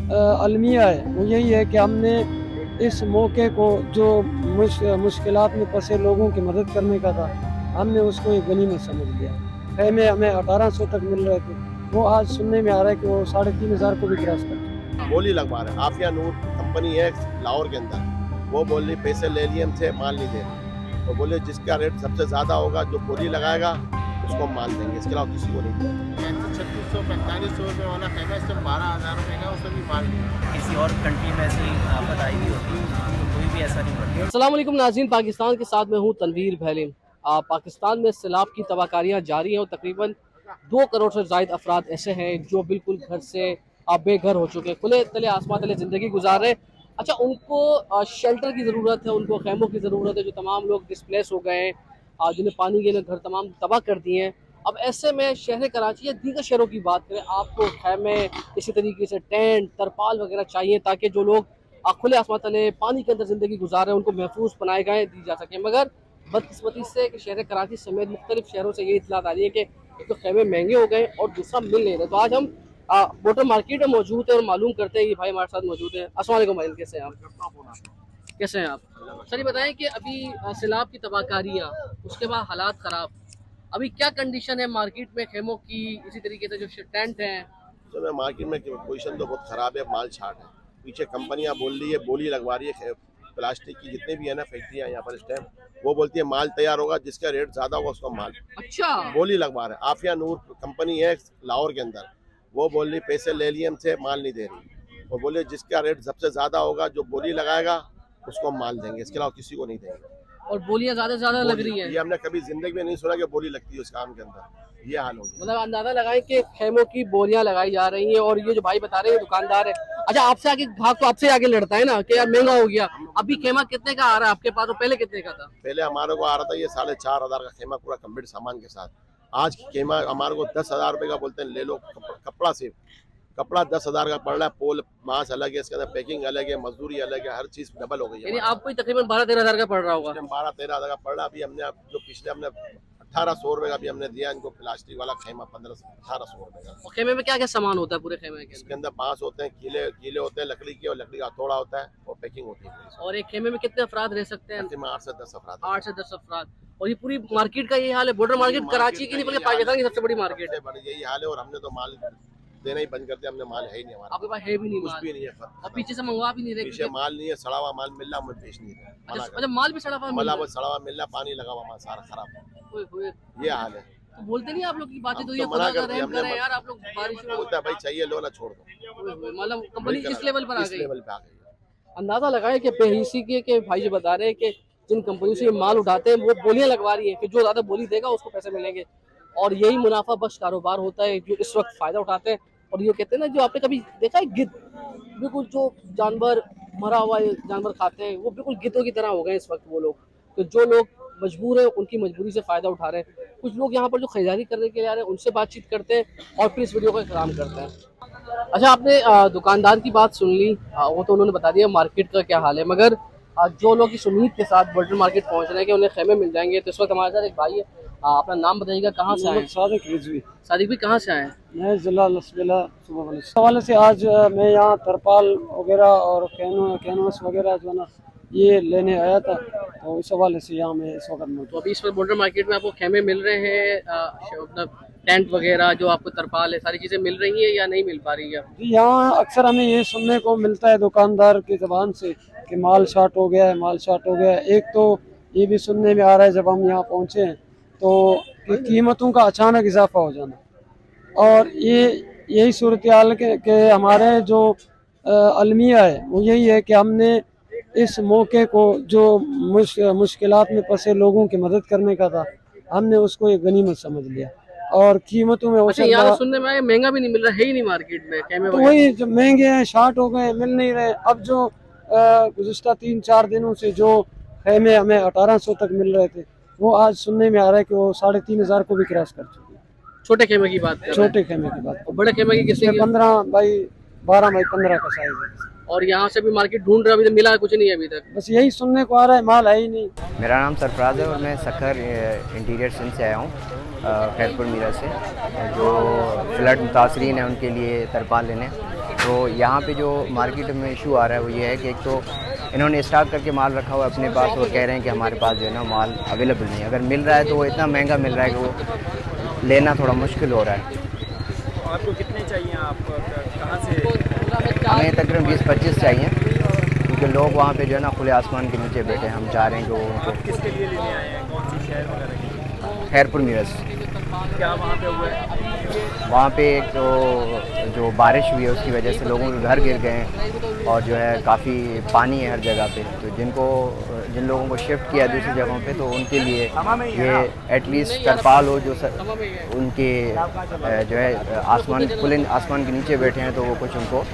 अलमिया है वो यही है कि हमने इस मौके को जो मुश्किलात में फंसे लोगों की मदद करने का था, हमने उसको एक गनीमत समझ लिया। खैमे हमें 1800 तक मिल रहे थे, वो आज सुनने में आ रहा है कि वो 3500 को भी क्रॉस कर चुके हैं। बोली लगवा रहे हैं। आफिया नूर कंपनी है लाहौर के अंदर, वो बोल रही पैसे ले लिए हमसे, माल नहीं दे रही। वो बोले जिसका रेट सबसे ज़्यादा होगा, जो बोली लगाएगा उसको हम माल देंगे, इसके अलावा किसी को नहीं देंगे। 3600-4500 रुपये वाला खैमा सिर्फ 12,000 रुपये का, उसमें भी माल नहीं। किसी और कंट्री में ऐसी आफत आई भी होती तो कोई भी ऐसा नहीं करता। अस्सलाम वालेकुम नाज़रीन, पाकिस्तान के साथ मैं हूँ तनवीर भैलिम। पाकिस्तान में सैलाब की तबाहकारियाँ जारी हैं और तकरीबन 2 करोड़ से ज़ायद अफराद ऐसे हैं जो बिल्कुल घर से बेघर हो चुके हैं, खुले तले आसमान तले ज़िंदगी गुजार रहे हैं। अच्छा, उनको शेल्टर की ज़रूरत है, उनको खैमों की ज़रूरत है। जो तमाम लोग डिस्प्लेस हो गए हैं, जिन्हें पानी के घर तमाम तबाह कर दिए हैं। अब ऐसे में शहर कराची या दीगर शहरों की बात करें, आपको खैमे, इसी तरीके से टेंट, तरपाल वगैरह चाहिए ताकि जो लोग खुले आसमान तले पानी के अंदर ज़िंदगी गुजार रहे हैं उनको महफूज बनाए गए दी जा सकें। मगर बदकिस्मती से कि शहर कराची समेत मुख्तलिफ शहरों से ये इतलात आ रही है कि एक तो खैमे महंगे हो गए और दूसरा मिल नहीं रहे। तो आज हम मोटर मार्केट में मौजूद है और मालूम करते हैं। ये भाई हमारे साथ मौजूद है। अस्सलाम वालेकुम भाई, कैसे हैं आप? कैसे हैं आप? सर ये बताएं कि अभी सैलाब की तबाहकारियाँ, उसके बाद हालात ख़राब, अभी क्या कंडीशन है मार्केट में खैमों की, इसी तरीके से जो टेंट हैं? तो मैं मार्केट में पोजीशन तो बहुत ख़राब है, माल छाट है। पीछे कंपनियां बोल रही है, बोली लगवा रही है, प्लास्टिक की जितने भी है ना फैक्ट्रियाँ यहाँ पर इस टाइम, वो बोलती है माल तैयार होगा, जिसका रेट ज़्यादा होगा उसको माल। अच्छा, बोली लगवा रहे हैं। आफिया नूर कंपनी है लाहौर के अंदर, वो बोल रही पैसे ले लिए हमसे, माल नहीं दे रही। वो बोले जिसका रेट सबसे ज़्यादा होगा, जो बोली लगाएगा उसको हम माल देंगे, इसके अलावा किसी को नहीं देंगे। और बोलियाँ ज़्यादा से ज़्यादा लग रही हैं। ये हमने कभी जिंदगी में नहीं सुना कि बोली लगती है उस काम के अंदर। ये हाल हो गया। मतलब अंदाजा लगाएं कि खेमों की बोरियां लगाई जा रही हैं। और ये जो भाई बता रहे हैं दुकानदार है, अच्छा आपसे आगे ग्राहक तो आपसे आगे लड़ता है ना कि यार महंगा हो गया। अभी खेमा कितने का आ रहा है आपके पास और पहले कितने का था? पहले हमारे को आ रहा था ये 4,500 का खेमा, पूरा कम्प्लीट सामान के साथ। आज की खेमा हमारे को 10,000 रुपये का बोलते हैं, ले लो। कपड़ा सिर्फ कपड़ा 10,000 का पड़ रहा है, पोल मास अलग है, इसके अंदर पैकिंग अलग है, मजदूरी अलग है, हर चीज डबल हो गई है। यानी आपको ही तकरीबन 12-13 हज़ार का पड़ रहा होगा। 12-13 हज़ार का पड़ रहा है। अभी हमने जो पिछले हमने 1,800 रुपये का भी हमने दिया इनको, प्लास्टिक वाला खेमा 1,800 रुपये का। और खेमे में क्या क्या सामान होता है पूरे खेमे के इसके अंदर बांस होते हैं, कीले होते हैं लकड़ी के, और लकड़ी का हथौड़ा होता है, और पैकिंग होती है। और एक खेमे में कितने अफराद रह सकते हैं? 8 से 10 अफराद। 8 से 10 अफराद। और ये पूरी मार्केट का यही हाल है? बॉर्डर मार्केट कराची की नहीं बल्कि पाकिस्तान की सबसे बड़ी मार्केट है। यही हाल है। और हमने तो माल देना ही बंद कर दिया, हमने माल है ही नहीं हमारा। आपके पास है भी नहीं कुछ माल? भी नहीं है। और पीछे से मंगवा भी नहीं रहे? पीछे माल नहीं है, सड़ा हुआ माल मिल रहा, हमें बेच नहीं रहे। अच्छा, माल भी सड़ा हुआ मिल रहा है? सड़ा हुआ मिल रहा, पानी लगा हुआ माल सारा खराब। ओए होए। ये हाल है। तो बोलते नहीं आप लोग की बातें, तो हम ये तो मना खुदा का करते हैं, रहम हमने करे यार, आप लोग बारिश में। बोलता है भाई चाहिए लो ना, छोड़ दो। ओए होए, मतलब कंपनी इस लेवल पर आ इस गई। लेवल पे आ गई है। अंदाजा लगाए कि बेहिसी के भाई जो बता रहे हैं कि जिन कंपनियों से ये माल उठाते हैं वो बोलियां लगवा रही हैं कि जो ज्यादा बोली देगा उसको पैसे मिलेंगे। और यही मुनाफा बख्श कारोबार होता है जो इस वक्त फायदा उठाते हैं। और ये कहते हैं ना, जो आपने कभी देखा है गिद्ध, बिल्कुल जो जानवर मरा हुआ जानवर खाते हैं, वो बिल्कुल गिद्धों की तरह हो गए इस वक्त वो लोग। तो जो लोग मजबूर है उनकी मजबूरी से फायदा उठा रहे हैं। कुछ लोग यहाँ पर जो खरीदारी करने के लिए आ रहे हैं उनसे बातचीत करते हैं और फिर इस वीडियो को एहतराम करते हैं। अच्छा, आपने दुकानदार की बात सुन ली, वो तो उन्होंने बता दिया मार्केट का क्या हाल है। मगर जो लोग इस उम्मीद के साथ बॉर्डर मार्केट पहुंच रहे हैं कि उन्हें खेमे मिल जाएंगे, तो इस वक्त हमारे साथ एक भाई है। अपना नाम बताइएगा, कहाँ से आए? सादिक रिजवी। सादिक भी कहाँ से आए? मैं जिला लसबेला सुबह वाले इस हवाले से आज मैं यहाँ तरपाल वगैरह और कैनवस वगैरह जो है ना ये लेने आया था, तो इस हवाले से यहाँ मैं इस वक्त तो मौजूद। अभी इस वक्त बॉर्डर मार्केट में आपको खेमे मिल रहे हैं, मतलब टेंट वगैरह जो आपको तरपाल है, सारी चीज़ें मिल रही है या नहीं मिल पा रही है? जी, यहाँ अक्सर हमें ये सुनने को मिलता है दुकानदार की ज़बान से कि माल शार्ट हो गया है, माल शार्ट हो गया है। एक तो ये भी सुनने में आ रहा है जब हम यहाँ पहुँचे हैं तो कि कीमतों का अचानक इजाफा हो जाना, और यही सूरत हाल के हमारे जो अलमिया है वो यही है कि हमने इस मौके को जो मुश्किलात में फंसे लोगों की मदद करने का था, हमने उसको एक गनीमत समझ लिया। और कीमतों में अच्छा, यहाँ तो सुनने में आया महंगा भी नहीं मिल रहा है ही नहीं मार्केट में खेमे तो वगैरह। वही जो महंगे हैं, शार्ट हो गए, मिल नहीं रहे। अब जो गुज़िश्ता 3-4 दिनों से जो खेमे हमें 1800 तक मिल रहे थे, वो आज सुनने में आ रहा है कि वो 3500 को भी क्रॉस कर चुके हैं। छोटे खेमे की बात कर रहे हैं। छोटे खेमे की बात, और बड़े खेमे की कितने की? 15 बाई 12 बाई 15 का साइज है। और यहाँ से भी मार्केट ढूंढ रहे हैं, अभी तो मिला कुछ नहीं है अभी तक। बस यही सुनने को आ रहा है, माल है ही नहीं। मेरा नाम सरफराज है और मैं सखर इंटीरियर सिंध से आया हूँ, खैरपुर मीरा से। जो फ्लड मुतासरीन हैं उनके लिए तरपाल लेने, तो यहाँ पे जो मार्केट में इशू आ रहा है वो ये है कि एक तो इन्होंने स्टॉक करके माल रखा हुआ है अपने पास और कह रहे हैं कि हमारे पास जो है ना माल अवेलेबल नहीं है। अगर मिल रहा है तो वो इतना महंगा मिल रहा है कि वो लेना थोड़ा मुश्किल हो रहा है। आपको कितने चाहिए? आप कहाँ से? हमें तकरीबन 20-25 चाहिए, क्योंकि लोग वहाँ पे जो है ना खुले आसमान के नीचे बैठे हैं। हम चाह रहे हैं कि वो उनको किसके लिए लेने आए हैं? कौन सी शहर वगैरह की? खैरपुर मीरज। क्या वहाँ पे हुआ है? वहाँ पे एक तो जो बारिश हुई है उसकी वजह से लोगों के घर गिर गए हैं और जो है काफ़ी पानी है हर जगह पे। तो जिन लोगों को शिफ्ट किया दूसरी जगहों पे तो उनके लिए ये एटलीस्ट तरपाल हो जो उनके जो है खुले आसमान के नीचे बैठे हैं तो वो कुछ उनको